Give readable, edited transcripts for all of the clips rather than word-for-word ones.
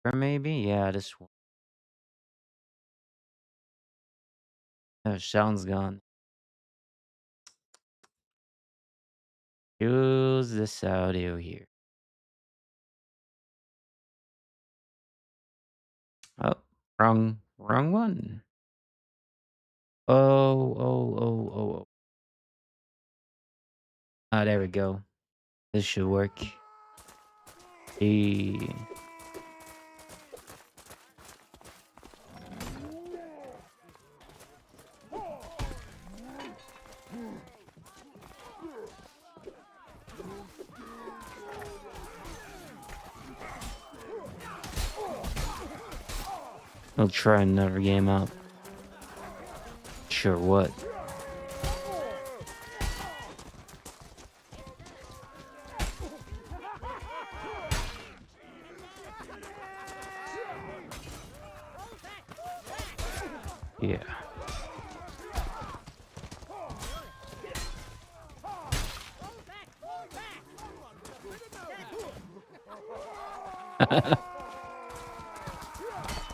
Or maybe? Yeah, this one. Oh, sound's gone. Choose this audio here. Oh, wrong one. Oh, oh. Ah, there we go. This should work. Hey. I'll try another game out. Sure what. Yeah.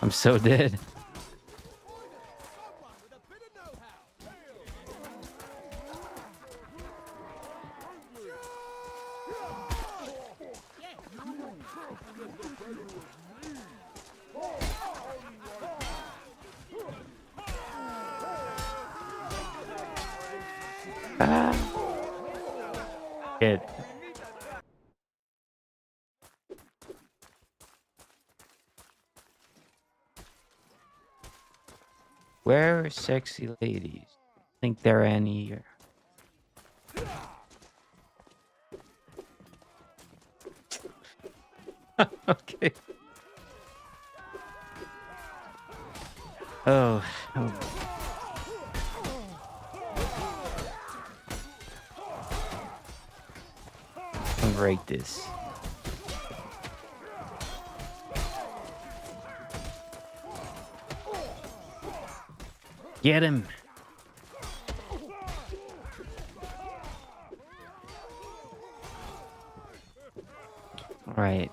I'm so dead. Ah. Dead. Where are sexy ladies? Think there are any here? Okay. Oh. I'll break this. Get him. All right.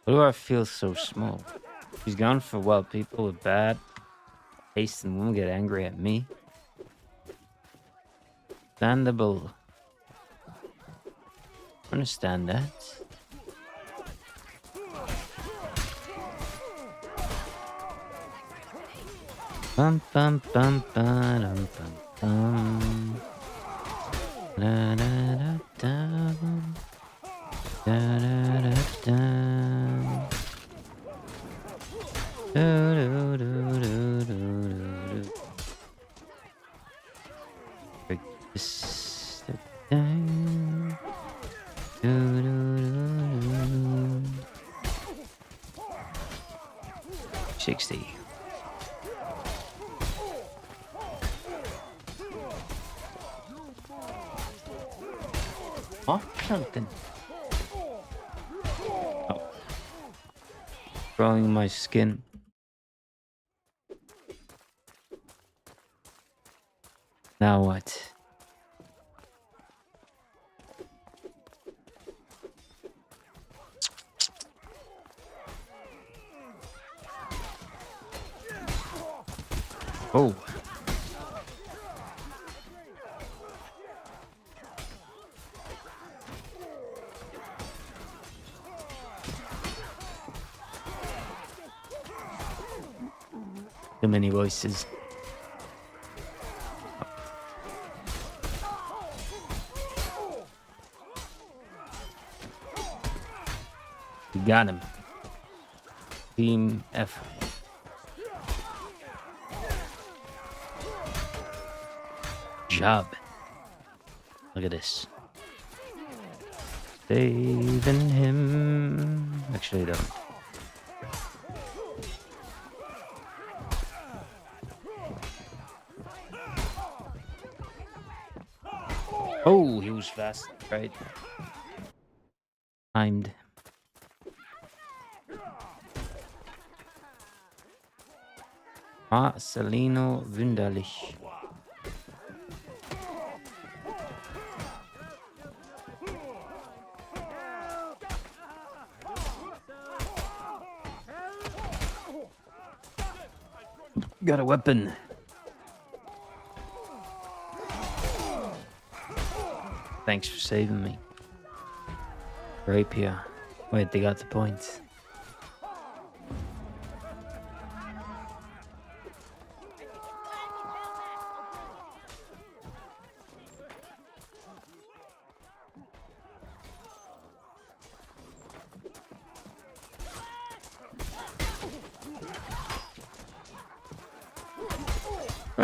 Why do I feel so small? She's gone for what? People with bad taste and won't get angry at me. Understandable. Understand that. Bum bum bum bum bum bum. Da da da da. Da da da da. Do do do do do do. Break this down. Do do do do. 60. Huh? Something. Oh. Growing my skin. Now what? Oh. Too many voices. We got him. Team effort. Job. Look at this. Saving him. Actually, don't. Oh, he was fast, right? Timed. Marcelino Wunderlich. Got a weapon. Thanks for saving me. Rapier. Wait, they got the points.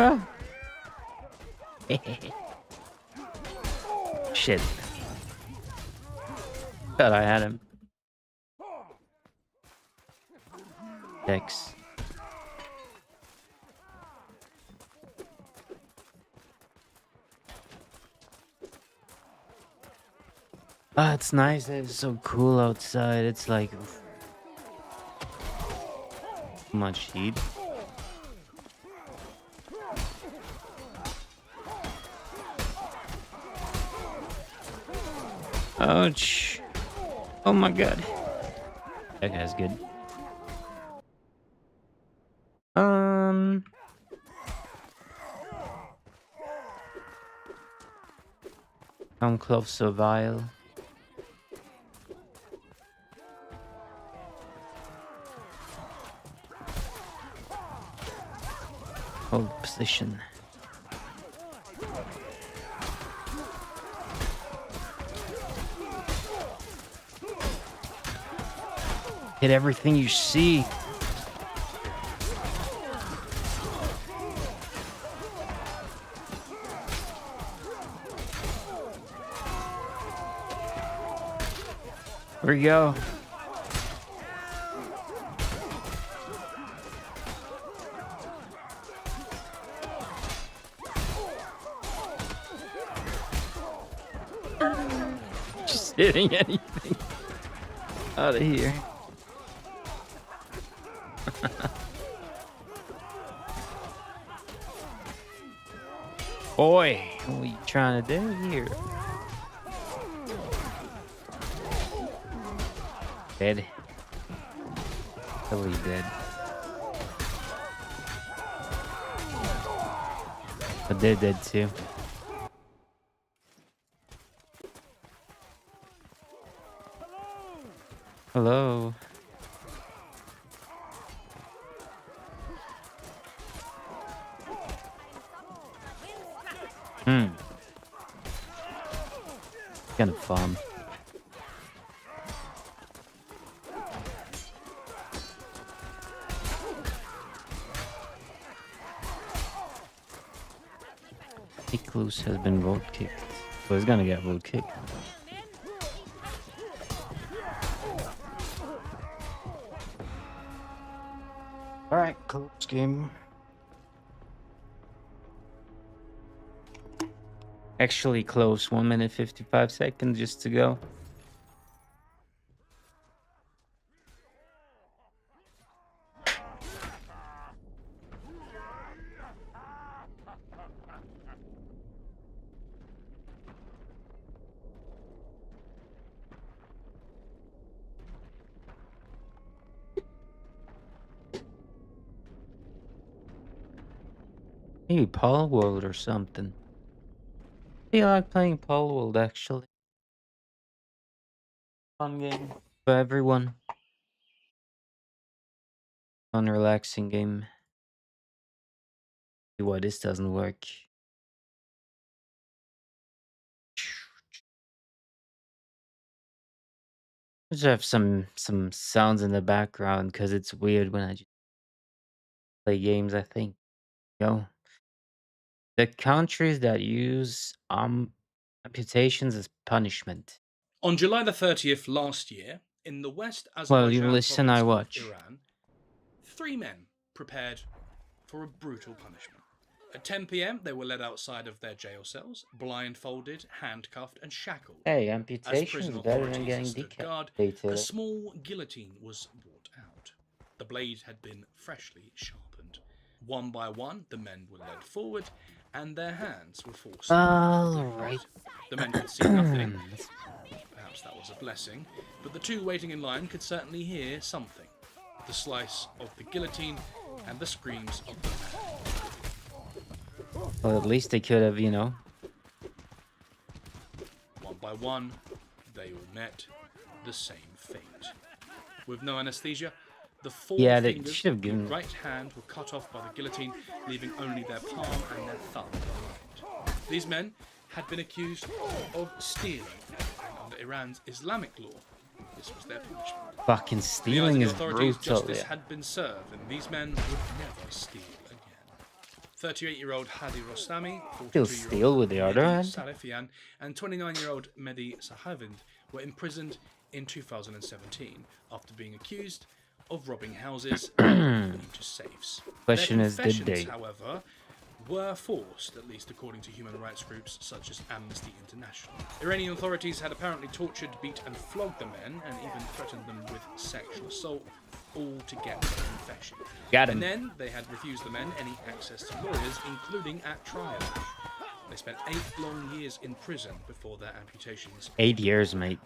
Ah. Shit. Thought I had him. Dex. Ah, it's nice. It's so cool outside. It's like much heat. Ouch. Oh my god. That guy's good. Come closer, Vile. Hold position. Hit everything you see. Where you go? Just hitting anything out of here. Boy, what are you trying to do here? Dead. Totally dead. But they're dead too. Hello. Kind of fun. Icarus has been vote kicked. So he's gonna get vote kicked. Alright, close game. Actually close, 1 minute 55 seconds just to go. Maybe Palworld or something. I feel like playing Palworld actually. Fun game for everyone. Fun, relaxing game. See why this doesn't work. Just have some sounds in the background because it's weird when I just play games. I think. Yo, the countries that use amputations as punishment. On July the 30th last year, in the West Well, you Azerbaijan listen, province I of watch. Iran, 3 men prepared for a brutal punishment. At 10 p.m., they were led outside of their jail cells, blindfolded, handcuffed, and shackled. Hey, As amputation prison is better than authorities getting stood guard, decapitated. a small guillotine was brought out. The blade had been freshly sharpened. One by one, the men were led forward, and their hands were forced. All right. The men could see nothing. Perhaps that was a blessing, but the two waiting in line could certainly hear something. The slice of the guillotine and the screams of the man. Well, at least they could have, you know. One by one, they all met the same fate. With no anesthesia, the four Yeah, they fingers should have of the given. right hand were cut off by the guillotine, leaving only their palm and their thumb behind. These men had been accused of stealing, and under Iran's Islamic law, this was their punishment. Fucking In the eyes of stealing the is authorities, brutal. justice Yeah. had been served, and these men would never steal again. 38-year-old Hadi Rostami, Still 42-year-old steal with the other Mehdi hand. Sarafian, and 29-year-old Mehdi Sahavind were imprisoned in 2017 after being accused of robbing houses and breaking into safes. Question Their is, did confessions, they? however, were forced, at least according to human rights groups such as Amnesty International. Iranian authorities had apparently tortured, beat and flogged the men and even threatened them with sexual assault, all to get their confession. Got And him. then they had refused the men any access to lawyers, including at trial. They spent 8 long years in prison before their amputations. 8 years, mate.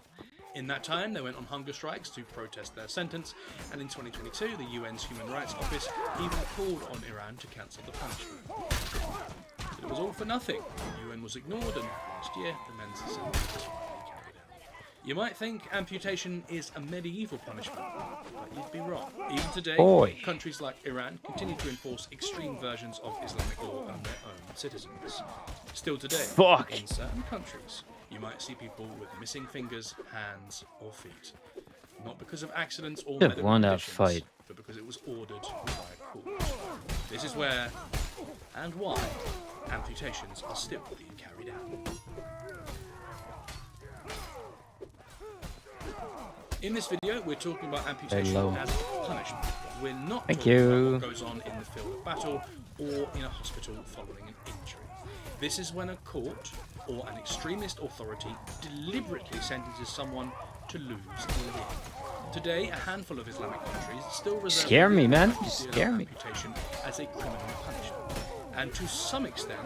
In that time, they went on hunger strikes to protest their sentence, and in 2022, the UN's Human Rights Office even called on Iran to cancel the punishment. But it was all for nothing. The UN was ignored, and last year, the men's sentence was finally carried out. You might think amputation is a medieval punishment, but you'd be wrong. Even today, Boy. countries like Iran continue to enforce extreme versions of Islamic law on their own citizens. Still today, Fuck. in certain countries, you might see people with missing fingers, hands, or feet. Not because of accidents or Should've medical won that conditions, fight. but because it was ordered by court. This is where and why amputations are still being carried out. In this video, we're talking about amputation low. as punishment. We're not Thank talking you. about what goes on in the field of battle or in a hospital following an injury. This is when a court or an extremist authority deliberately sentences someone to lose a limb. Today, a handful of Islamic countries still reserve Scare the me, man. right You to deal scare out me. amputation as a criminal punishment. And to some extent,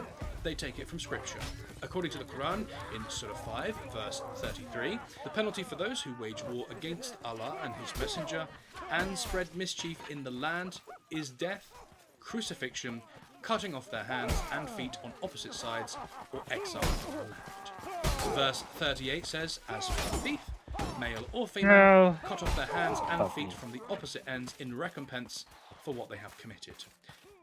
they take it from scripture. According to the Quran, in Surah 5, verse 33, the penalty for those who wage war against Allah and His Messenger and spread mischief in the land is death, crucifixion, cutting off their hands and feet on opposite sides, or exile from the land. Verse 38 says, as for the thief, male or female, No. cut off their hands and feet from the opposite ends in recompense for what they have committed.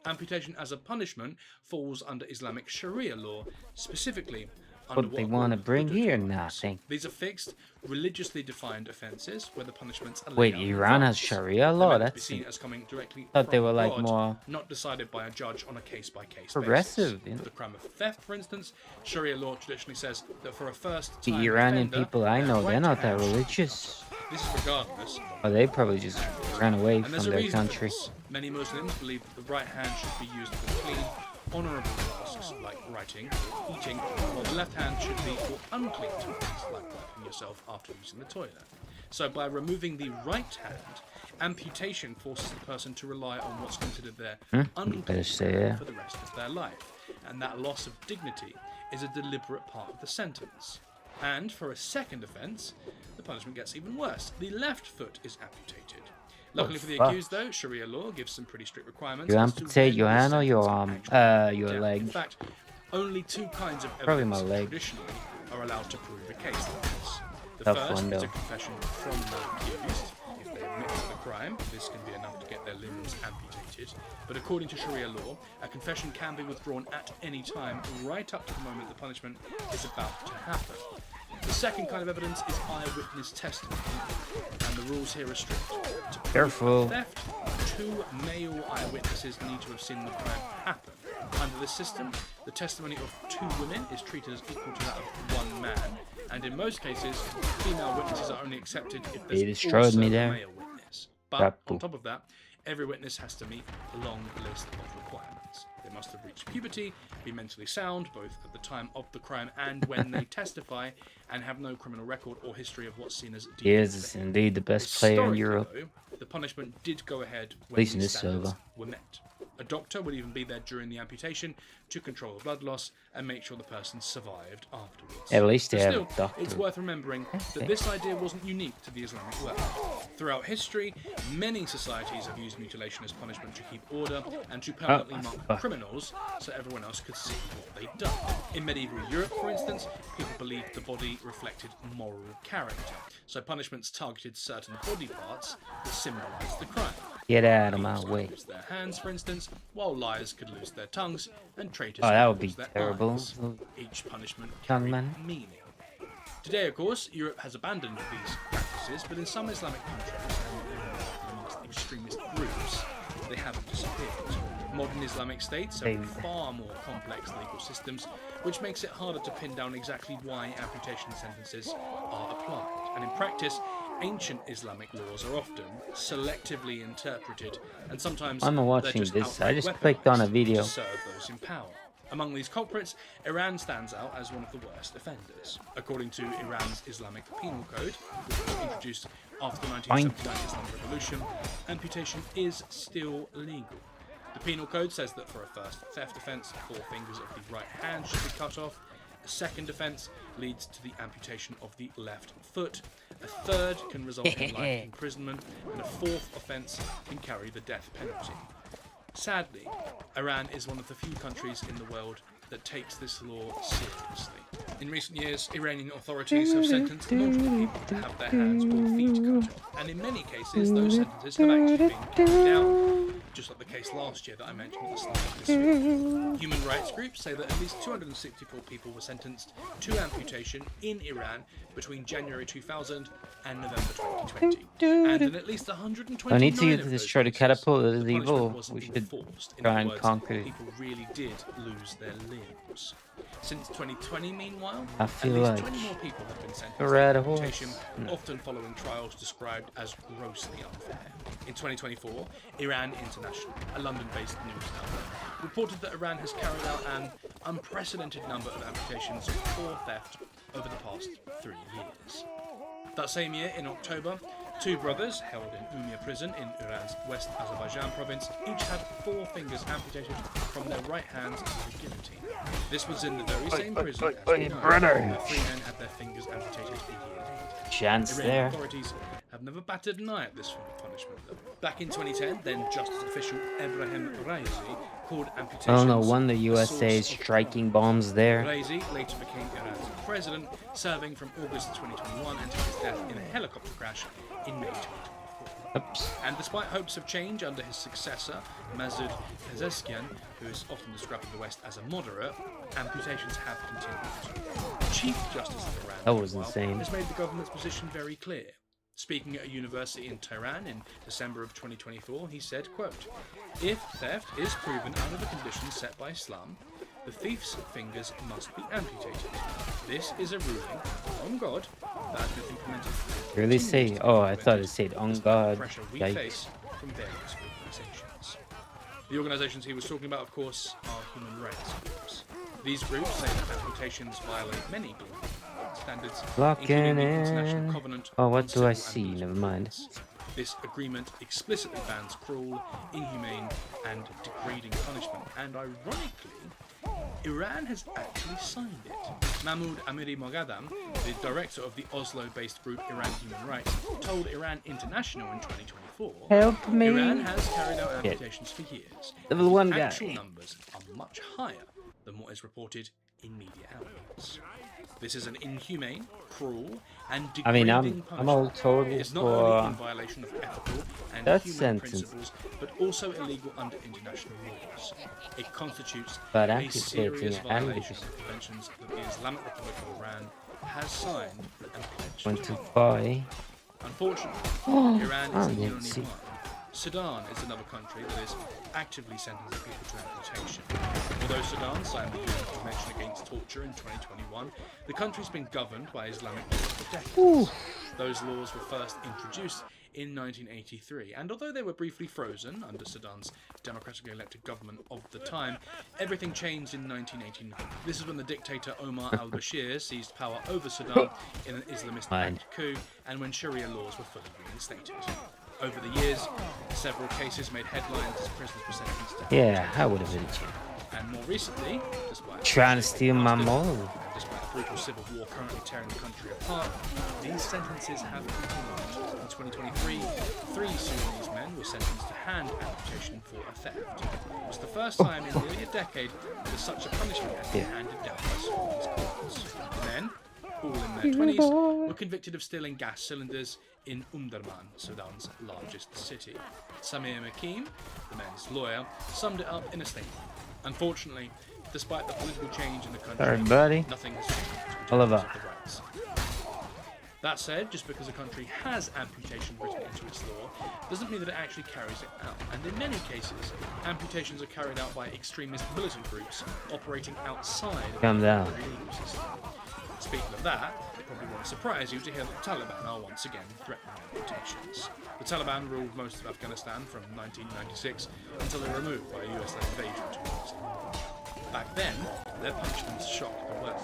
Amputation as a punishment falls under Islamic Sharia law, specifically under What they are want to called bring hudud here? crimes. Nothing. These are fixed, religiously defined offences where the punishments are Wait, laid out in Iran has advance. Sharia They're law? meant to be That's seen as coming directly thought from they were like God, more not decided by a judge on a case-by-case progressive. basis. You know? For the crime of theft, for instance, Sharia law traditionally says that for a The first-time Iranian offender, people I their know, right they're not that hand should be religious. cut off. This is regardless Or they probably just ran away and there's from a their reason for country. this. Many Muslims believe that the right hand should be used for clean, honourable tasks like writing or eating, while the left hand should be for unclean tasks like wiping yourself after using the toilet. So by removing the right hand, amputation forces the person to rely on what's considered their unclean better say, hand yeah. for the rest of their life. And that loss of dignity is a deliberate part of the sentence. And for a second offence, the punishment gets even worse. The left foot is amputated. Luckily for the fuck. accused, though, Sharia law gives some pretty strict requirements. You as to amputate when your the hand or your sentence arm? can actually be Your dealt. leg. In fact, only 2 kinds of Probably my evidence leg. traditionally are allowed to prove a case like this. The Tough first one, is though. a confession from the accused. If they admit to the crime, this can be enough to get their limbs amputated. But according to Sharia law, a confession can be withdrawn at any time, right up to the moment the punishment is about to happen. The second kind of evidence is eyewitness testimony, and the rules here are strict. To prove Careful. theft, 2 male eyewitnesses need to have seen the crime happen. Under this system, the testimony of 2 women is treated as equal to that of 1 man, and in most cases, female witnesses are only accepted if there's They destroyed also me a there. male witness. But Crapu. on top of that, every witness has to meet a long list of requirements. They must have reached puberty, be mentally sound, both at the time of the crime and when they testify, and have no criminal record or history of what's seen as He is indeed the best player in Historically, Europe. though, the punishment did go ahead when least in these this standards server. were met. A doctor would even be there during the amputation to control the blood loss and make sure the person survived afterwards. At least they But have still, a doctor. it's worth remembering that this idea wasn't unique to the Islamic world. Throughout history, many societies have used mutilation as punishment to keep order and to permanently mark criminals so everyone else could see what they'd done. In medieval Europe, for instance, people believed the body reflected moral character, so punishments targeted certain body parts that symbolised the crime. Get out of my Thieves could way. lose their hands, for instance, while liars could lose their tongues, and traitors Oh, that could would be lose their terrible. eyes. Each punishment Tongue carried man. meaning. Today, of course, Europe has abandoned these practices, but in some Islamic countries, and amongst extremist groups, they haven't disappeared. Modern Islamic states have far more complex legal systems, which makes it harder to pin down exactly why amputation sentences are applied. And in practice, ancient Islamic laws are often selectively interpreted, and sometimes I'm they're watching just this. I outright just clicked on a weaponized video. to serve those in power. Among these culprits, Iran stands out as one of the worst offenders. According to Iran's Islamic Penal Code, which was introduced after the 1979 Islamic Revolution, amputation is still legal. The Penal Code says that for a first theft offence, 4 fingers of the right hand should be cut off. A second offence leads to the amputation of the left foot. A third can result in life imprisonment, and a fourth offence can carry the death penalty. Sadly, Iran is one of the few countries in the world that takes this law seriously. In recent years, Iranian authorities have sentenced multiple people to have their hands or feet cut off, and in many cases those sentences have actually been carried out, just like the case last year that I mentioned at the start of this video. Human rights groups say that at least 264 people were sentenced to amputation in Iran between January 2000 and November 2020, and in at least 129 I need to of use those this short cases, catapult. the This is punishment evil. wasn't We should enforced. In try other and words, conquer it. people really did lose their limbs. Since 2020, meanwhile, I at feel least like 20 more people have been sentenced a to red horse. amputation, No. often following trials described as grossly unfair. In 2024, Iran International, a London-based news outlet, reported that Iran has carried out an unprecedented number of amputations for theft over the past 3 years. That same year, in October, 2 brothers held in Umia prison in Iran's West Azerbaijan province each had 4 fingers amputated from their right hands to the guillotine. This was in the very same prison as we know, where 3 men had their fingers amputated a year later. Chance Iranian there. authorities have never batted an eye at this form of punishment, though. Back in 2010, then Justice official Ebrahim Raisi called amputations I don't know when the a USA is source of striking pride. bombs there. Raisi later became Iran's president, serving from August 2021 until his death in a helicopter crash in May 2024. Oops. And despite hopes of change under his successor, Masoud Pezeshkian, who is often described in the West as a moderate, amputations have continued. The Chief Justice of Iran, That was meanwhile, insane. has made the government's position very clear. Speaking at a university in Tehran in December of 2024, he said, quote, "If theft is proven under the conditions set by Islam, the thief's fingers must be amputated. This is a ruling on God that has been implemented." Really say? Oh, I thought it said on God. Pressure we Yikes. face from various organisations. The organisations he was talking about, of course, are human rights groups. These groups say that amputations violate many global standards, Locking including the International in. Covenant Oh, on what do Civil I and see? Military Never mind. Rights. This agreement explicitly bans cruel, inhumane, and degrading punishment, and ironically, Iran has actually signed it. Mahmoud Amiri Moghadam, the director of the Oslo-based group Iran Human Rights, told Iran International in 2024, Help me. Iran has carried out amputations for years. Level 1 The guy. actual numbers are much higher than what is reported in media outlets. This is an inhumane, cruel, and I mean, degrading I'm all punishment. totally It's not only in for violation of ethical and that human sentence. principles, but also illegal under international laws. It constitutes But a amputating serious and violation of the conventions that the Islamic Republic of Iran has signed and pledged went to. too far. Eh? Unfortunately, Iran is the didn't only see. one. Sudan is another country that is actively sentencing people to amputation. Although Sudan signed the UN Convention Against Torture in 2021, the country's been governed by Islamic laws for decades. Those laws were first introduced in 1983, and although they were briefly frozen under Sudan's democratically elected government of the time, everything changed in 1989. This is when the dictator Omar al-Bashir seized power over Sudan in an Islamist-backed coup, and when Sharia laws were fully reinstated. Over the years, several cases made headlines as prisoners were sentenced to Yeah, I would have amputation. been too. And more recently, despite Trying to harshly steal my custom, mold. and despite a brutal civil war currently tearing the country apart, these sentences have continued. In 2023, 3 Sudanese men were sentenced to hand amputation for a theft. It was the first time in nearly a decade that such a punishment had been handed down by Sudanese courts. The men, all in their 20s, were convicted of stealing gas cylinders in Umdurman, Sudan's largest city. Samir Makim, the men's lawyer, summed it up in a statement. Unfortunately, despite the political change in the country, Sorry, buddy. nothing has changed in terms Oliver. of the rights. That said, just because a country has amputation written into its law doesn't mean that it actually carries it out. And in many cases, amputations are carried out by extremist militant groups operating outside of Calm the down. legal system. Speaking of that, it probably won't surprise you to hear that the Taliban are once again threatening amputations. The Taliban ruled most of Afghanistan from 1996 until they were removed by a US-led invasion in 2000. Back then, their punishments shocked the world.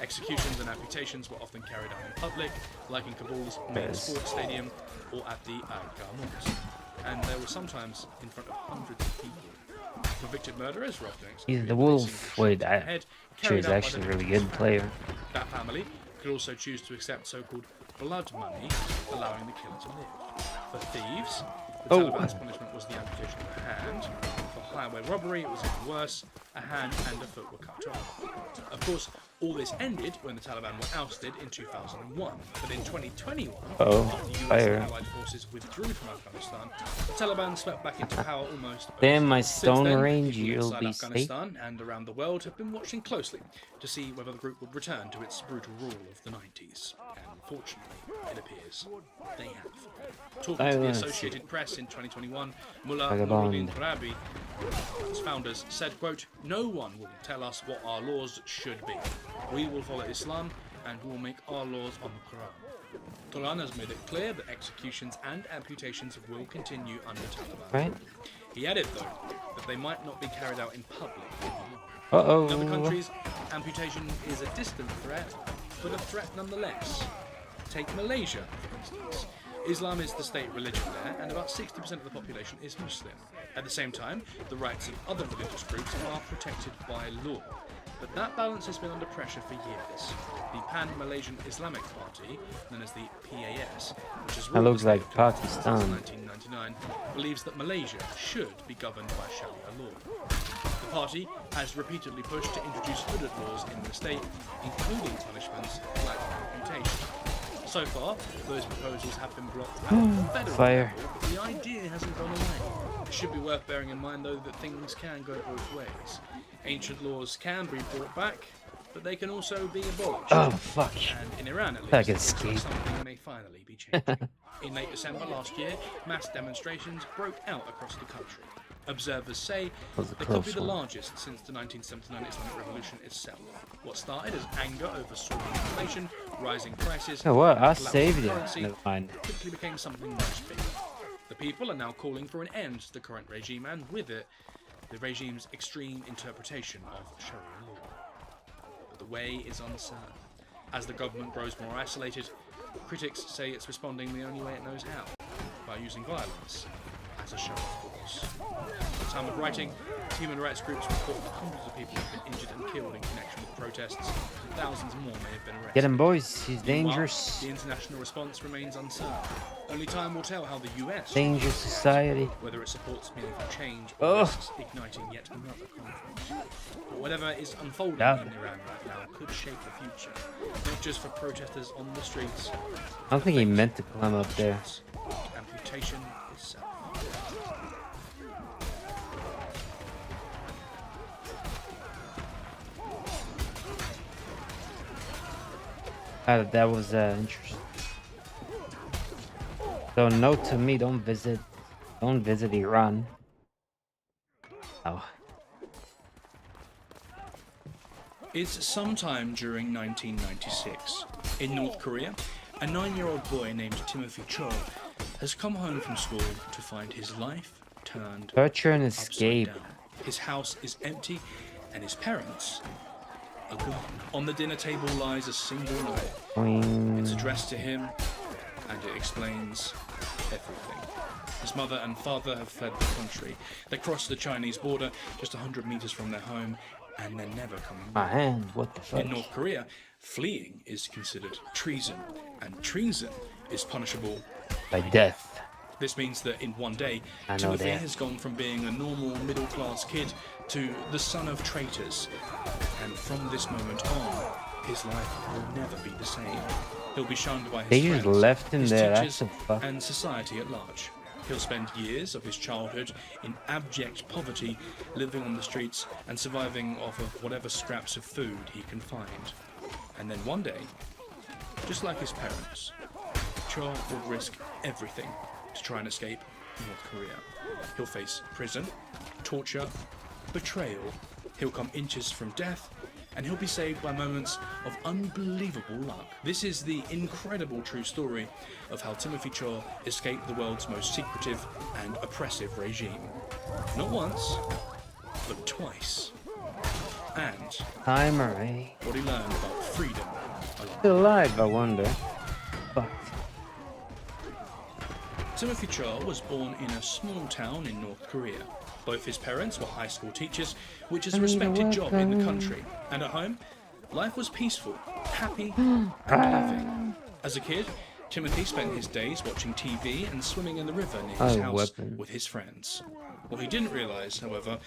Executions and amputations were often carried out in public, like in Kabul's main sports stadium or at the Aga Mosque. And they were sometimes in front of hundreds of people. Convicted murderers were often He's executed the with a wolf. single Wait, shot to the that head, sure carried is out by actually a the really victim's good family. player. That family could also choose to accept so-called blood money, allowing the killer to live. For thieves, the Taliban's punishment was the amputation of a hand. For highway robbery, it was even worse. A hand and a foot were cut off. Of course, all this ended when the Taliban were ousted in 2001. But in 2021, after the US and Allied forces withdrew from Afghanistan, the Taliban swept back into power almost Then my overnight. Since stone then, range, people you'll inside be safe. Afghanistan and around the world have been watching closely to see whether the group would return to its brutal rule of the 90s. And fortunately, it appears they have. Talking to the Associated Press in 2021, Mullah Nuruddin Rabi, its founders, said, quote, "No one will tell us what our laws should be. We will follow Islam and we will make our laws on the Quran." The Quran has made it clear that executions and amputations will continue under Taliban. Right? He added, though, that they might not be carried out in public. Uh-oh. In other countries, amputation is a distant threat, but a threat nonetheless. Take Malaysia, for instance. Islam is the state religion there, and about 60% of the population is Muslim. At the same time, the rights of other religious groups are protected by law. But that balance has been under pressure for years. The Pan-Malaysian Islamic Party, known as the PAS, which has ruled looks the like state of Pakistan Pakistan. since 1999, believes that Malaysia should be governed by Sharia law. The party has repeatedly pushed to introduce hooded laws in the state, including punishments like amputation. So far, those proposals have been blocked at the federal Fire. level, but the idea hasn't gone away. It should be worth bearing in mind, though, that things can go both ways. Ancient laws can be brought back, but they can also be abolished. Oh, fuck. And in Iran, at I least, can it looks like escape. something may finally be changing. In late December last year, mass demonstrations broke out across the country. Observers say Was a they could be close the one. largest since the 1979 Islamic Revolution itself. What started as anger over soaring inflation, rising prices, You know what? and I collapsing saved it. currency Never mind. quickly became something much bigger. The people are now calling for an end to the current regime, and with it, the regime's extreme interpretation of Sharia law. But the way is uncertain. As the government grows more isolated, critics say it's responding the only way it knows how, by using violence as a show of force. At the time of writing, human rights groups report that hundreds of people have been injured and killed in connection with protests, and thousands more may have been arrested. Get him, boys. He's Meanwhile, dangerous. the international response remains uncertain. Only time will tell how the US Dangerous society. whether it supports meaningful change or risks igniting yet another conflict. But whatever is unfolding Yeah. in Iran right now could shape the future, not just for protesters on the streets. I don't think he meant to climb up there. Amputation itself. That was interesting. So note to me, don't visit Iran. Oh, It's sometime during 1996. In North Korea, a 9-year-old boy named Timothy Cho has come home from school to find his life turned torture and upside escape. down. His house is empty and his parents are gone. On the dinner table lies a single note. It's Boing. addressed to him and it explains everything. His mother and father have fled the country. They crossed the Chinese border just 100 meters from their home, and they're never coming My back. hand, what the fuck? In North Korea, fleeing is considered treason, and treason is punishable By death. This means that in one day, I know Timothy that. has gone from being a normal middle-class kid to the son of traitors. And from this moment on, his life will never be the same. He'll be shunned by his They friends, just left him his there, that's teachers, so fuck. and society at large. He'll spend years of his childhood in abject poverty, living on the streets and surviving off of whatever scraps of food he can find. And then one day, just like his parents, Cho will risk everything to try and escape North Korea. He'll face prison, torture, betrayal. He'll come inches from death, and he'll be saved by moments of unbelievable luck. This is the incredible true story of how Timothy Cho escaped the world's most secretive and oppressive regime. Not once, but twice. And Timer, eh? what he learned about freedom along. Still alive, I wonder. Fuck. Timothy Cho was born in a small town in North Korea. Both his parents were high school teachers, which is a respected job in the country. And at home, life was peaceful, happy, and loving. As a kid, Timothy spent his days watching TV and swimming in the river near his house with his friends. What he didn't realise, however,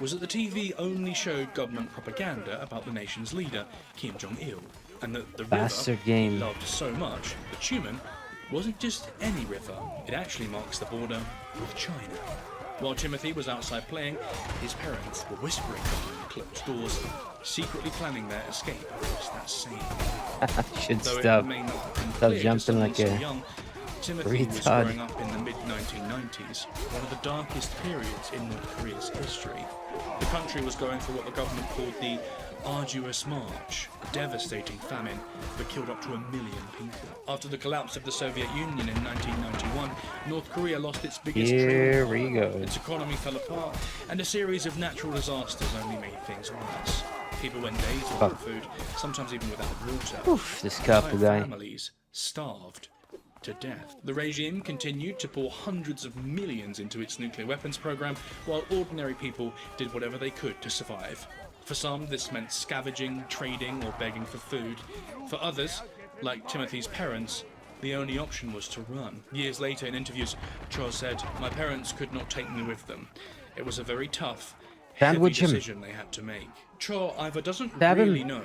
was that the TV only showed government propaganda about the nation's leader, Kim Jong-il, and that the river he loved so much, the Tumen, wasn't just any river, it actually marks the border with China. While Timothy was outside playing, his parents were whispering behind closed doors, secretly planning their escape across that sea. Should Though stop. it may not have been Stop clear to jumping someone like so a young, Timothy was retard. growing up in the mid-1990s, one of the darkest periods in North Korea's history. The country was going through what the government called the Arduous March, a devastating famine that killed up to 1 million people. After the collapse of the Soviet Union in 1991, North Korea lost its biggest Here trade. we go. Its economy fell apart, and a series of natural disasters only made things worse. People went days without food, sometimes even without water. Oof, this couple guy. Families starved to death. The regime continued to pour hundreds of millions into its nuclear weapons program, while ordinary people did whatever they could to survive. For some, this meant scavenging, trading, or begging for food. For others, like Timothy's parents, the only option was to run. Years later, in interviews, Cho said, "My parents could not take me with them. It was a very tough, heavy decision they had to make." Cho either doesn't really know,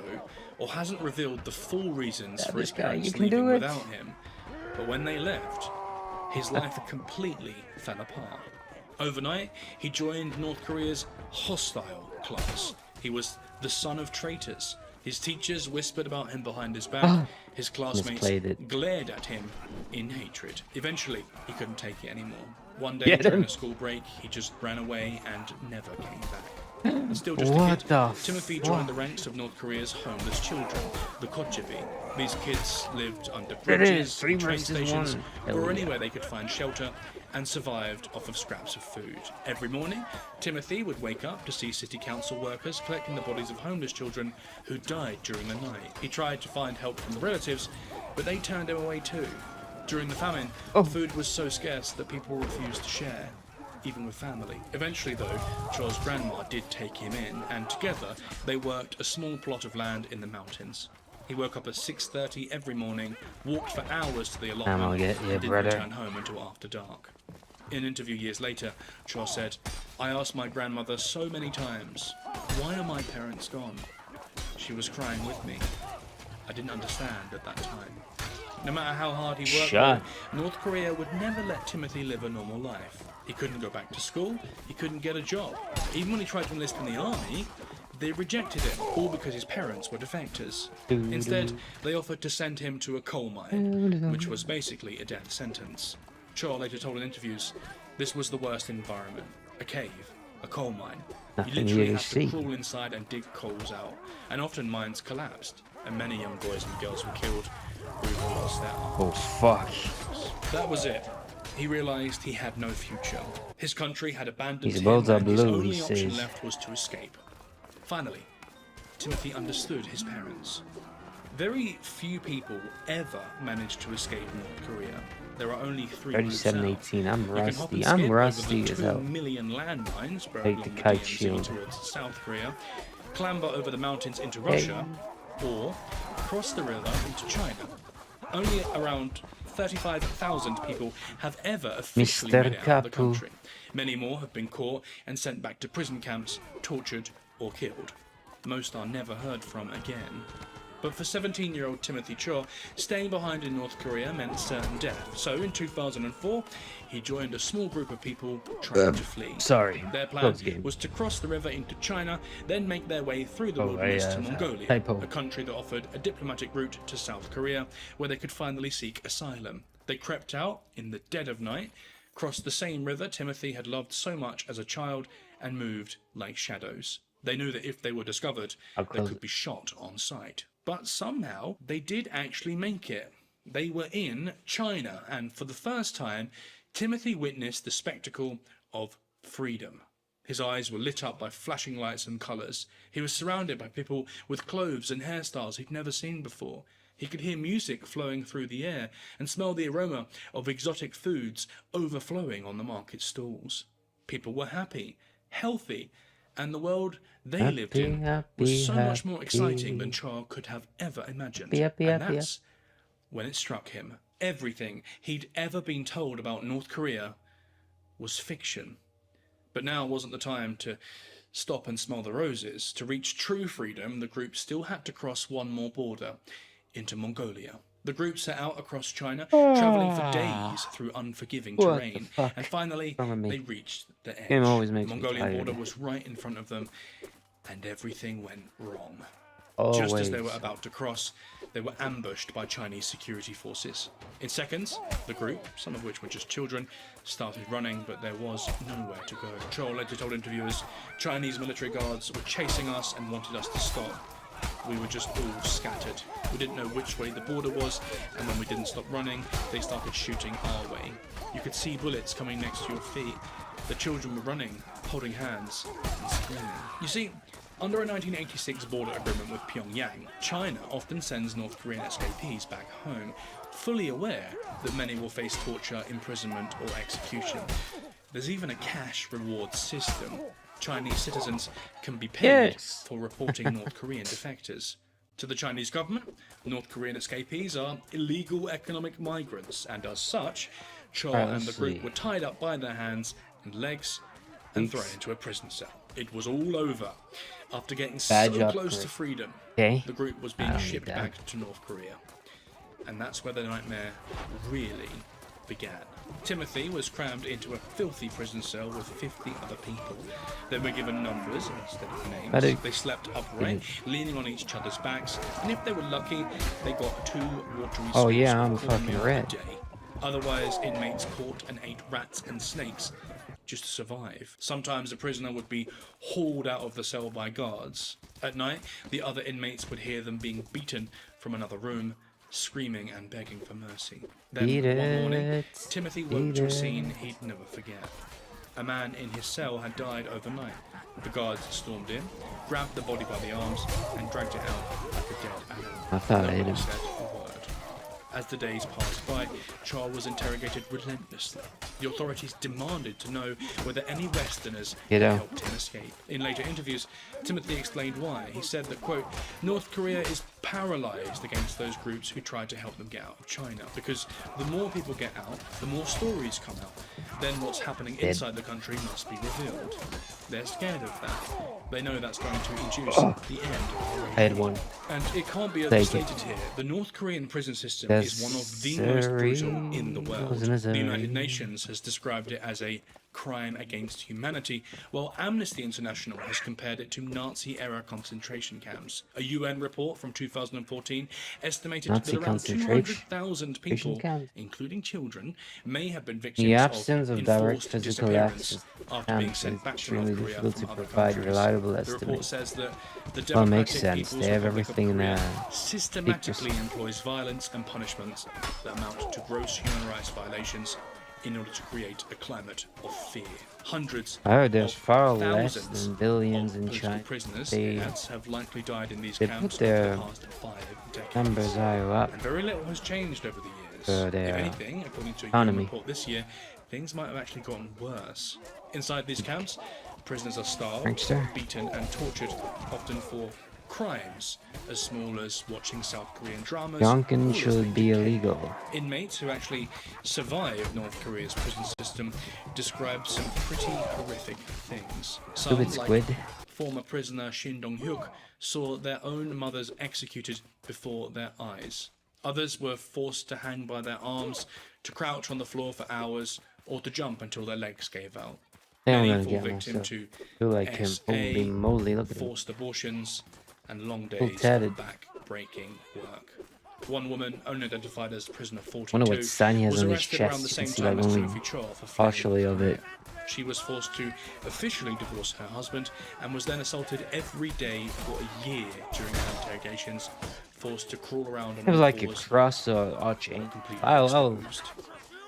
or hasn't revealed the full reasons for his parents leaving without him. But when they left, his life completely fell apart. Overnight, he joined North Korea's hostile class. He was the son of traitors. His teachers whispered about him behind his back. His classmates glared at him in hatred. Eventually, he couldn't take it anymore. One day during a school break, he just ran away and never came back. Still just a kid, Timothy joined the ranks of North Korea's homeless children, the Kochevi. These kids lived under bridges, train stations, or anywhere they could find shelter, and survived off of scraps of food. Every morning, Timothy would wake up to see city council workers collecting the bodies of homeless children who died during the night. He tried to find help from the relatives, but they turned him away too. During the famine, food was so scarce that people refused to share, even with family. Eventually, though, Cho's grandma did take him in, and together they worked a small plot of land in the mountains. He woke up at 6:30 every morning, walked for hours to the allotment, and didn't return home until after dark. In an interview years later, Cho said, "I asked my grandmother so many times, why are my parents gone? She was crying with me. I didn't understand at that time." No matter how hard he worked, though, North Korea would never let Timothy live a normal life. He couldn't go back to school, he couldn't get a job. Even when he tried to enlist in the army, they rejected him, all because his parents were defectors. Instead, they offered to send him to a coal mine, which was basically a death sentence. Cho later told in interviews, this was the worst environment. A cave, a coal mine. You literally have to crawl inside and dig coals out. And often mines collapsed, and many young boys and girls were killed or even lost their arms. Oh, fuck. That was it. He realized he had no future. His country had abandoned him, and his only option left was to escape. Finally, Timothy understood his parents. Very few people ever manage to escape North Korea. There are only three routes 3718. out. I'm You can hop and rusty. I'm skip over the rusty as 2 hell. million landmines spread Take the along the kite DMZ shield. towards South Korea, clamber over the mountains into Hey. Russia, or cross the river into China. Only around 35,000 people have ever officially Mr. made it out of the Kapu. country. Many more have been caught and sent back to prison camps, tortured or killed. Most are never heard from again. But for 17-year-old Timothy Cho, staying behind in North Korea meant certain death. So in 2004, he joined a small group of people trying to flee. Sorry. Their plan Close game. was to cross the river into China, then make their way through the Oh, wilderness yeah, to Mongolia, typo. a country that offered a diplomatic route to South Korea, where they could finally seek asylum. They crept out in the dead of night, crossed the same river Timothy had loved so much as a child, and moved like shadows. They knew that if they were discovered, they could be shot on sight. But somehow, they did actually make it. They were in China, and for the first time, Timothy witnessed the spectacle of freedom. His eyes were lit up by flashing lights and colours. He was surrounded by people with clothes and hairstyles he'd never seen before. He could hear music flowing through the air and smell the aroma of exotic foods overflowing on the market stalls. People were happy, healthy, and the world they lived in was so much more exciting than Cho could have ever imagined. And that's when it struck him. Everything he'd ever been told about North Korea was fiction. But now wasn't the time to stop and smell the roses. To reach true freedom, the group still had to cross one more border, into Mongolia. The group set out across China, travelling for days through unforgiving terrain, and finally they reached the edge. The Mongolian border was right in front of them, and everything went wrong. Just as they were about to cross, they were ambushed by Chinese security forces. In seconds, the group, some of which were just children, started running, but there was nowhere to go. Cho later told interviewers, Chinese military guards were chasing us and wanted us to stop. We were just all scattered. We didn't know which way the border was, and when we didn't stop running, they started shooting our way. You could see bullets coming next to your feet. The children were running, holding hands, and screaming. You see, under a 1986 border agreement with Pyongyang, China often sends North Korean escapees back home, fully aware that many will face torture, imprisonment, or execution. There's even a cash reward system. Chinese citizens can be paid for reporting North Korean defectors. To the Chinese government, North Korean escapees are illegal economic migrants, and as such, Cho and the group were tied up by their hands and legs and thrown into a prison cell. It was all over. After getting so close to freedom, the group was being shipped back to North Korea. And that's where the nightmare really began. Timothy was crammed into a filthy prison cell with 50 other people. They were given numbers instead of names. They slept upright, leaning on each other's backs, and if they were lucky, they got 2 watery scoops of cornmeal a day. Otherwise, inmates caught and ate rats and snakes just to survive. Sometimes a prisoner would be hauled out of the cell by guards. At night, the other inmates would hear them being beaten from another room, screaming and begging for mercy. Then, one morning, Timothy woke to a scene he'd never forget. A man in his cell had died overnight. The guards stormed in, grabbed the body by the arms, and dragged it out like a dead animal. I thought I hit him. Said a word. As the days passed by, Cho was interrogated relentlessly. The authorities demanded to know whether any Westerners had helped him escape. In later interviews, Timothy explained why. He said that, quote, North Korea is paralyzed against those groups who tried to help them get out of China, because the more people get out, the more stories come out. Then what's happening inside the country must be revealed. They're scared of that. They know that's going to induce the end. I had one. And it can't be overstated here. The North Korean prison system is one of the most brutal in the world. The United Nations has described it as a crime against humanity, while Amnesty International has compared it to Nazi-era concentration camps. A UN report from 2014 estimated that around 200,000 people, including children, may have been victims of enforced disappearance after being sent back to North Korea from other countries. The report says that the Democratic People's Republic of Korea systematically employs violence and punishments that amount to gross human rights violations in order to create a climate of fear. Hundreds I heard there's of far less thousands than billions of in political China. prisoners, it They adds, have likely died in these they put camps over the their past 5 numbers decades. higher up And very little has changed over the years. for If their anything, according to a UN economy. report this year, things might have actually gotten worse. Inside these camps, prisoners are starved, Prankster. beaten, and tortured, often for crimes as small as watching South Korean dramas. Yonkin or as they should be decay. illegal. Inmates who actually survived North Korea's prison system describe some pretty horrific things. Some, Stupid like squid. former prisoner Shin Dong-hyuk, saw their own mothers executed before their eyes. Others were forced to hang by their arms, to crouch on the floor for hours, or to jump until their legs gave out. Think I'm Many gonna fall get victim myself. to Feel like him. Holy SA, moly! Look at him. forced abortions, and long Full days tatted. of back-breaking work. One woman, only identified as prisoner Wonder 42, what sign he has was on his arrested around chest. the You same can see time like as only Timothy Cho for fleeing partially of it. Korea. She was forced to officially divorce her husband and was then assaulted every day for a year during her interrogations, forced to crawl around on It was all like a fours, cross or arching. completely Oh, exposed.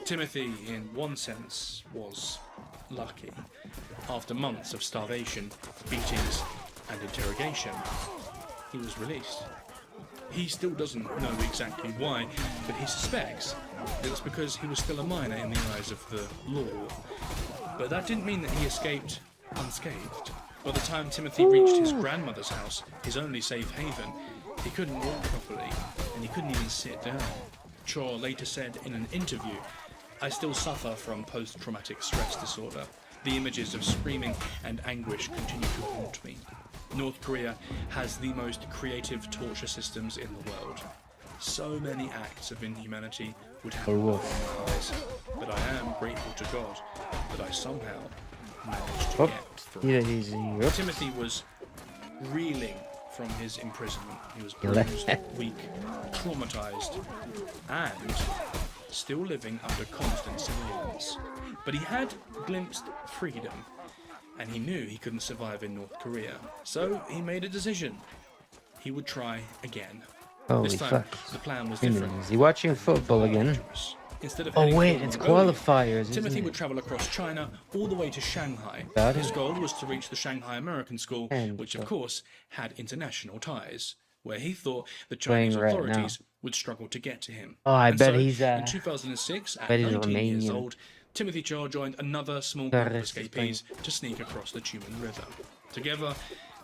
Timothy, in one sense, was lucky. After months of starvation, beatings, and interrogation, he was released. He still doesn't know exactly why, but he suspects it was because he was still a minor in the eyes of the law. But that didn't mean that he escaped unscathed. By the time Timothy reached his grandmother's house, his only safe haven, he couldn't walk properly, and he couldn't even sit down. Cho later said in an interview, "I still suffer from post-traumatic stress disorder. The images of screaming and anguish continue to haunt me." North Korea has the most creative torture systems in the world. So many acts of inhumanity would have opened my eyes, but I am grateful to God that I somehow managed to Oh, get through. yeah, easy. Oops. Timothy was reeling from his imprisonment. He was bruised, weak, traumatized, and still living under constant surveillance. But he had glimpsed freedom, and he knew he couldn't survive in North Korea. So he made a decision. He would try again. Holy This time, fuck. the plan was Screaming. different. Is he watching football again? Dangerous. Instead of Oh heading wait, for it's Mongolia, qualifiers, isn't Timothy it? would travel across China all the way to Shanghai. Got His it. goal was to reach the Shanghai American School, And which of course had international ties, where he thought the Playing Chinese right authorities would struggle to get to him. Oh, I And bet so, he's in 2006, at bet he's 19 years Romanian. old, Timothy Cho joined another small group of Torres is escapees to sneak across the Tumen River. Together,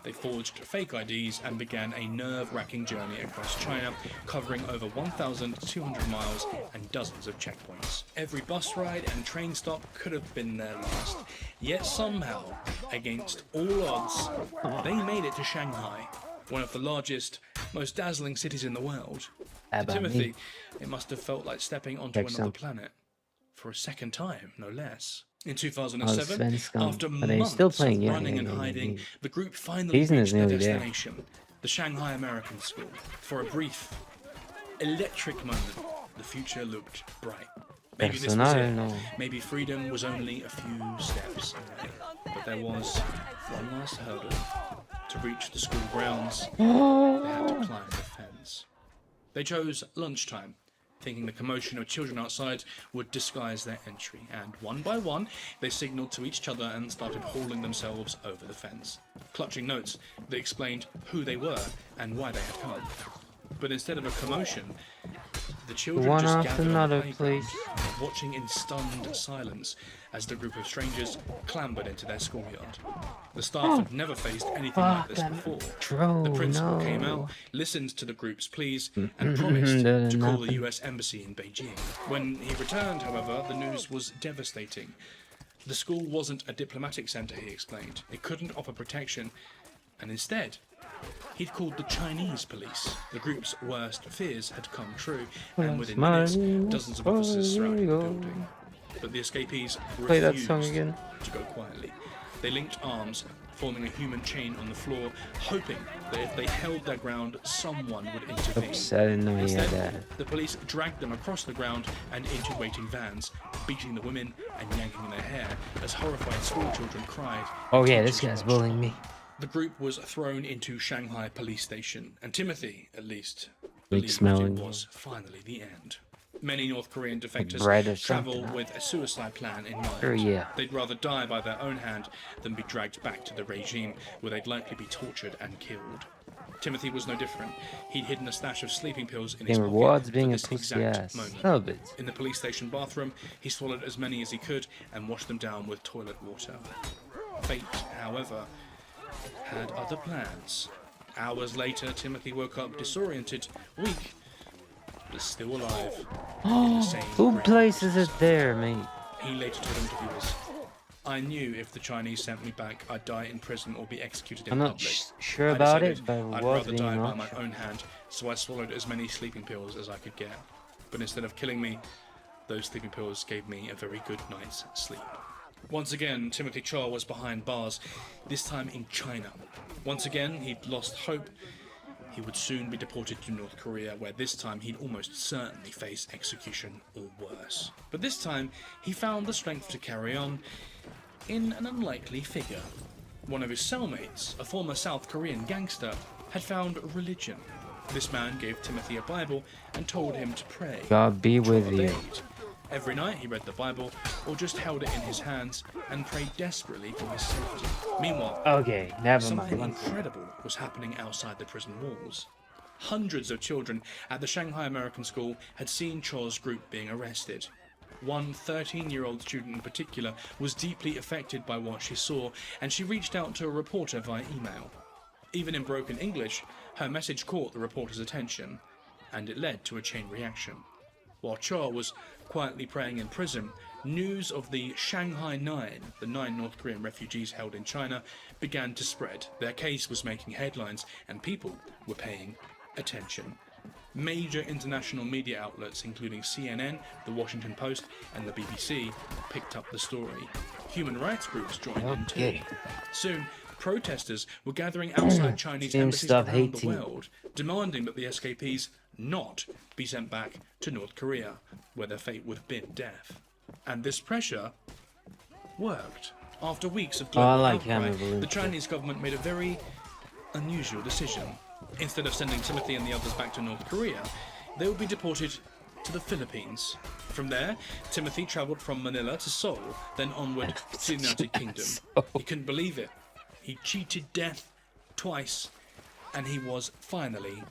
they forged fake IDs and began a nerve-wracking journey across China, covering over 1,200 miles and dozens of checkpoints. Every bus ride and train stop could have been their last. Yet somehow, against all odds, they made it to Shanghai, one of the largest, most dazzling cities in the world. To About Timothy, me. it must have felt like stepping onto Check another some. planet. For a second time, no less. In Oh, 2007, Svenskan. after Are they months still playing? of Yeah, running yeah, and yeah, hiding, yeah. the group finally Season is reached their nearly there. destination, the Shanghai American School. For a brief, electric moment, the future looked bright. Maybe this was it. Personal. Maybe freedom was only a few steps away. But there was one last hurdle. To reach the school grounds, they had to climb the fence. They chose lunchtime, thinking the commotion of children outside would disguise their entry, and one by one, they signalled to each other and started hauling themselves over the fence. Clutching notes, they explained who they were and why they had come. But instead of a commotion, the children One just after gathered on another, the playground, please. watching in stunned silence as the group of strangers clambered into their schoolyard. The staff had never faced anything like this before. The principal came out, listened to the group's pleas, and promised to call the US Embassy in Beijing. When he returned, however, the news was devastating. The school wasn't a diplomatic center, he explained. It couldn't offer protection, and instead, he'd called the Chinese police. The group's worst fears had come true, and within minutes, dozens of officers surrounded the building. But the escapees Play that refused song again. to go quietly. They linked arms, forming a human chain on the floor, hoping that if they held their ground, someone would intervene. Oops, I didn't know he had Instead, that. the police dragged them across the ground and into waiting vans, beating the women and yanking their hair as horrified schoolchildren cried. Oh yeah, and this teachers guy's watched. bullying me. The group was thrown into Shanghai police station, and Timothy, at least, Big believed smelling. it was finally the end. Many North Korean like defectors bread or travel something. Huh? with a suicide plan in Sure, mind. yeah. They'd rather die by their own hand than be dragged back to the regime where they'd likely be tortured and killed. Timothy was no different. He'd hidden a stash of sleeping pills in his Getting pocket rewards for being a this pussy exact ass. moment. A little bit. In the police station bathroom, he swallowed as many as he could and washed them down with toilet water. Fate, however, had other plans. Hours later, Timothy woke up disoriented, weak, but still alive. In the same Who grim places it cell. there, mate? He later told interviewers, "I knew if the Chinese sent me back, I'd die in prison or be executed in I'm not public. sure I about decided it, but I'd rewards rather being die an by my option. own hand, so I swallowed as many sleeping pills as I could get. But instead of killing me, those sleeping pills gave me a very good night's sleep." Once again, Timothy Cha was behind bars, this time in China. Once again, he'd lost hope. He would soon be deported to North Korea, where this time he'd almost certainly face execution or worse. But this time, he found the strength to carry on in an unlikely figure. One of his cellmates, a former South Korean gangster, had found religion. This man gave Timothy a Bible and told him to pray. God be Cha with you. obeyed. Every night he read the Bible or just held it in his hands and prayed desperately for his safety. Meanwhile, Okay, never something mind. incredible was happening outside the prison walls. Hundreds of children at the Shanghai American School had seen Cha's group being arrested. One 13-year-old student in particular was deeply affected by what she saw, and she reached out to a reporter via email. Even in broken English, her message caught the reporter's attention, and it led to a chain reaction. While Cha was quietly praying in prison, news of the Shanghai Nine, the 9 North Korean refugees held in China, began to spread. Their case was making headlines, and people were paying attention. Major international media outlets, including CNN, The Washington Post, and the BBC, picked up the story. Human rights groups joined in too. Okay. Soon, protesters were gathering outside Chinese Seems embassies stop around the hating. world, demanding that the escapees not be sent back to North Korea, where their fate would have been death. And this pressure worked. After weeks of I global like outcry, hammer balloons the too. Chinese government made a very unusual decision. Instead of sending Timothy and the others back to North Korea, they would be deported to the Philippines. From there, Timothy travelled from Manila to Seoul, then onward to the United Kingdom. He couldn't believe it. He cheated death twice, and he was finally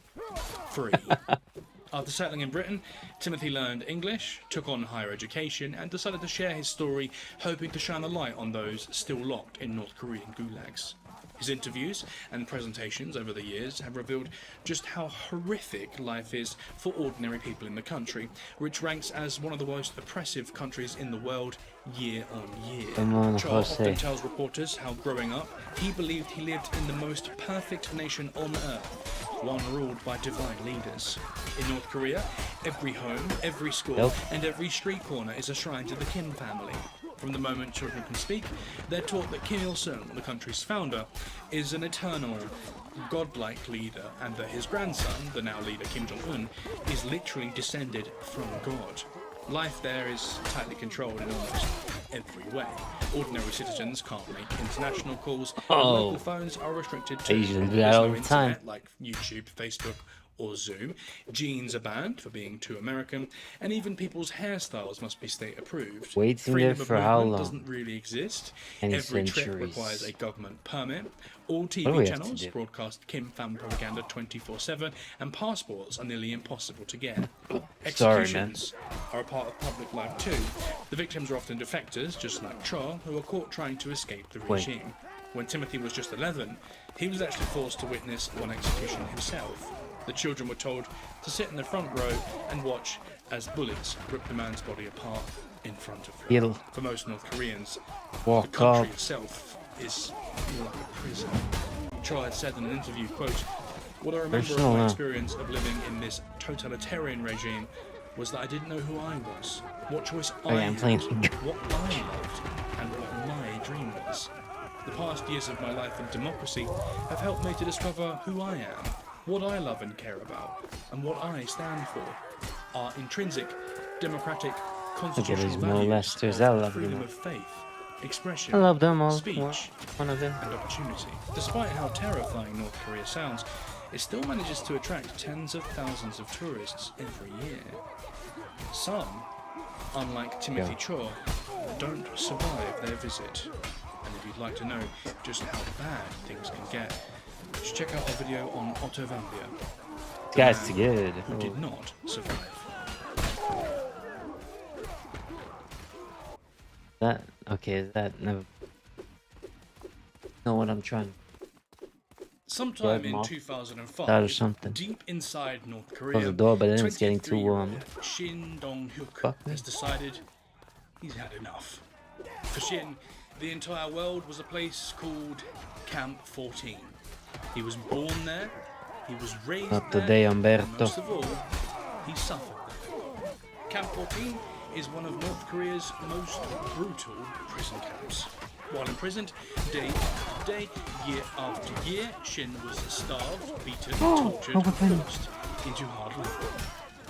free. After settling in Britain, Timothy learned English, took on higher education, and decided to share his story, hoping to shine a light on those still locked in North Korean gulags. His interviews and presentations over the years have revealed just how horrific life is for ordinary people in the country, which ranks as one of the most oppressive countries in the world year on year. Come on, Charles Jose. often tells reporters how growing up, he believed he lived in the most perfect nation on earth, one ruled by divine leaders. In North Korea, every home, every school, Nope. and every street corner is a shrine to the Kim family. From the moment children can speak, they're taught that Kim Il-sung, the country's founder, is an eternal, godlike leader, and that his grandson, the now leader Kim Jong-un, is literally descended from God. Life there is tightly controlled in almost every way. Ordinary citizens can't make international calls, and local phones are restricted to Asians do that There's all no the time. internet like YouTube, Facebook, or Zoom. Jeans are banned for being too American, and even people's hairstyles must be state approved. Waiting Freedom there of for how movement long? doesn't really exist. Any Every trip centuries? requires a government permit. All What do TV we have to channels do? broadcast Kim family propaganda 24/7, and passports are nearly impossible to get. Sorry, man. Executions are a part of public life too. The victims are often defectors, just like Cha, who are caught trying to escape the Wait. regime. When Timothy was just 11, he was actually forced to witness one execution himself. The children were told to sit in the front row and watch as bullets ripped the man's body apart in front of them. He'll For most North Koreans, the walk country up. itself is more like a prison. Cha had said in an interview, quote, "What I remember of Personal my now. experience of living in this totalitarian regime was that I didn't know who I was, what choice Oh, yeah, I I'm had, playing. what I loved, and what my dream was. The past years of my life in democracy have helped me to discover who I am, what I love and care about, and what I stand for. Our intrinsic, democratic, constitutional these values molesters, of I love freedom them. of faith, expression, I love them all. speech, One of them. and opportunity. Despite how terrifying North Korea sounds, it still manages to attract tens of thousands of tourists every year. Some, unlike Timothy Yeah. Cho, don't survive their visit. And if you'd like to know just how bad things can get, just check out our video on Otto Vambia, This the guy's man good. who did Oh, not survive. that okay? Is that no? Know what I'm trying to get Sometime him in off that or 2005, something? deep inside North Close the Korea, door, but then it's getting too 23-year-old Shin Dong-hyuk fuck has me. decided he's had enough. For Shin, the entire world was a place called Camp 14. He was born there, he was raised Not there, today, and Umberto. most of all, he suffered there. Camp 14 is one of North Korea's most brutal prison camps. While imprisoned, day after day, year after year, Shin was starved, beaten, tortured, and forced into hard labor.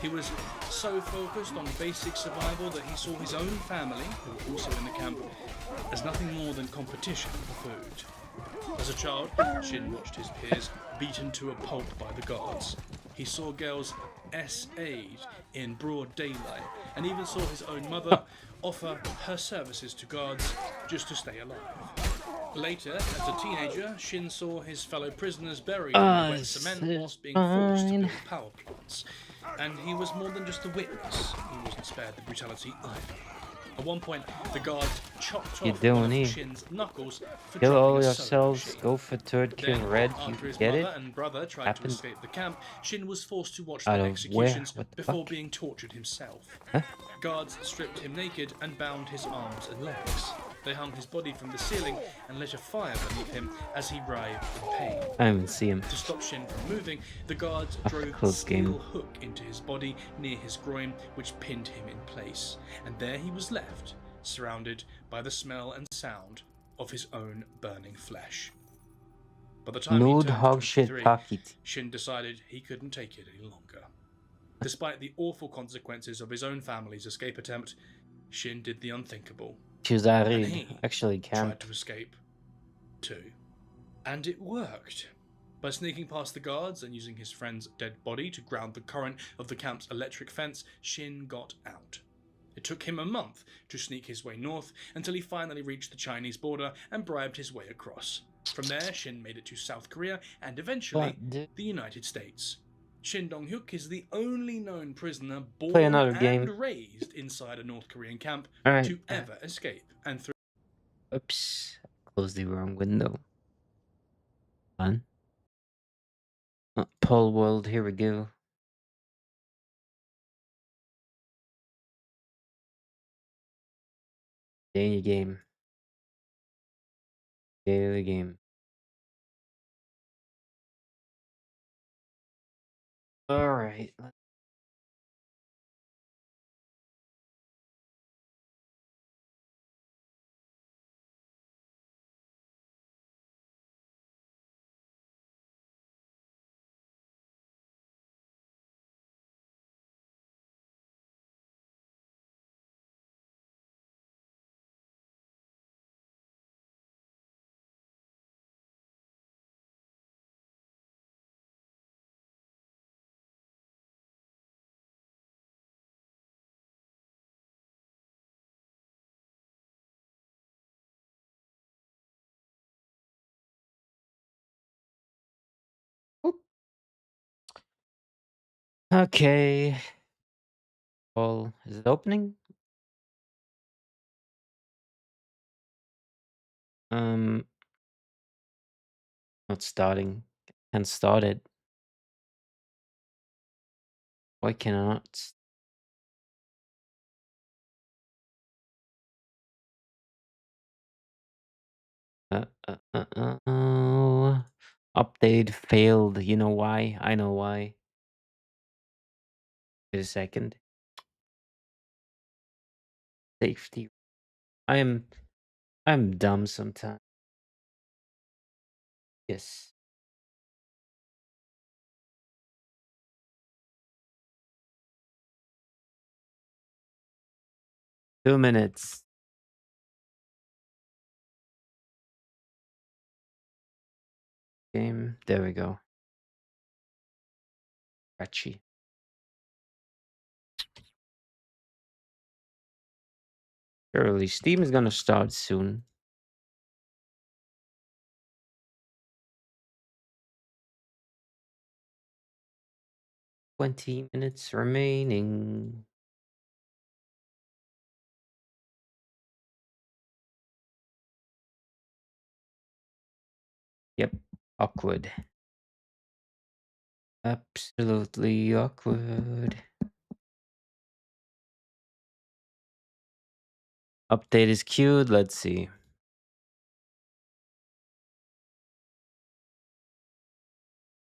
He was so focused on basic survival that he saw his own family, who were also in the camp, as nothing more than competition for food. As a child, Shin watched his peers beaten to a pulp by the guards. He saw girls SA'd in broad daylight, and even saw his own mother offer her services to guards just to stay alive. Later, as a teenager, Shin saw his fellow prisoners buried in the wet This cement is whilst being forced to fine. build power plants. And he was more than just a witness, he wasn't spared the brutality either. At one point, the guards chopped You off one doing of here? Shin's knuckles for Kill dropping all a sewing yourselves. machine. Go for third kill Then, red. You after his get mother it? and brother tried to Happened escape the camp, Shin was forced to watch out their of where? executions What the before fuck? being tortured himself. Huh? Guards stripped him naked and bound his arms and legs. They hung his body from the ceiling and lit a fire beneath him as he writhed in pain. I didn't even see him. To stop Shin from moving, the guards Ah, drove a close steel game. hook into his body near his groin, which pinned him in place. And there he was left, surrounded by the smell and sound of his own burning flesh. By the time he Nude turned hog shit 23, pocket. Shin decided he couldn't take it any longer. Despite the awful consequences of his own family's escape attempt, Shin did the unthinkable. Choose And read. he Actually, tried camp. to escape too. And it worked. By sneaking past the guards and using his friend's dead body to ground the current of the camp's electric fence, Shin got out. It took him a month to sneak his way north until he finally reached the Chinese border and bribed his way across. From there, Shin made it to South Korea and eventually But dude, the United States. Shin Dong-hyuk is the only known prisoner play born another and game. raised inside a North Korean camp Alright. to ever escape. And through Oops. Close the wrong window. Fun. Palworld, here we go. Daily game. Daily game. Alright. 'Kay. Well, is it opening? Um, Not starting. Can't start it. Why cannot? Oh. Update failed. You know why? I know why. Wait a second. Safety. I am I'm dumb sometimes. Yes. 2 minutes. Game. There we go. Scratchy. Surely Steam is gonna start soon. 20 minutes remaining. Yep, awkward. Absolutely awkward. Update is queued. Let's see.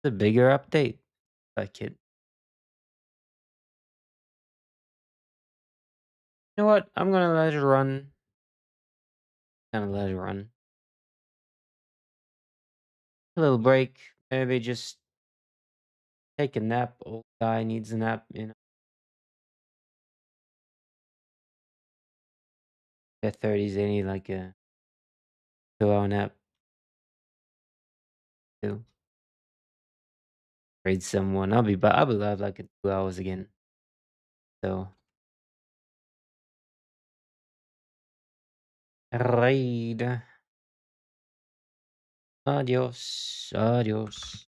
The bigger update. Like it. You know what? I'm gonna let it run. Gonna let it run. A little break. Maybe just take a nap. Old guy needs a nap. Their 30s, they need like a 2 hour nap too. Trade someone. I'll be live like in 2 hours again. So raid. Adios. Adios.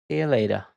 See you later.